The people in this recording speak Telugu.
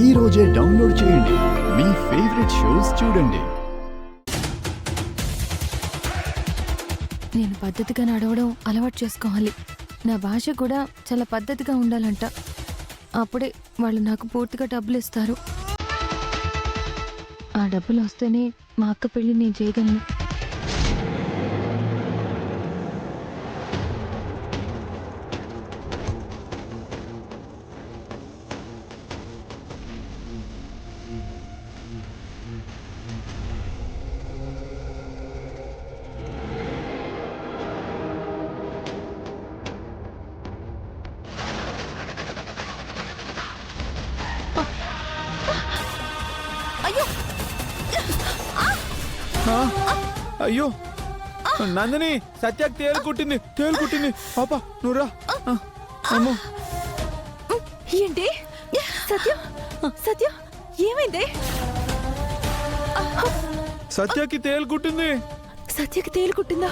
ఈ రోజే డౌన్లోడ్ చేయండి. మీ ఫేవరెట్ షోస్ చూడండి. నేను పద్ధతిగా నడవడం అలవాటు చేసుకోవాలి. నా భాష కూడా చాలా పద్ధతిగా ఉండాలంట. అప్పుడే వాళ్ళు నాకు పూర్తిగా డబ్బులు ఇస్తారు. ఆ డబ్బులు వస్తేనే మా అక్క పెళ్లి నేను చేయగలను. అయ్యో నందిని, సత్యకి తేలు కుట్టింది పాపా, నువ్వురా. అమ్మో, ఏంటి సత్యం ఏమైంది? సత్యకి తేలు కుట్టింది. సత్యకి తేలు కుట్టిందా?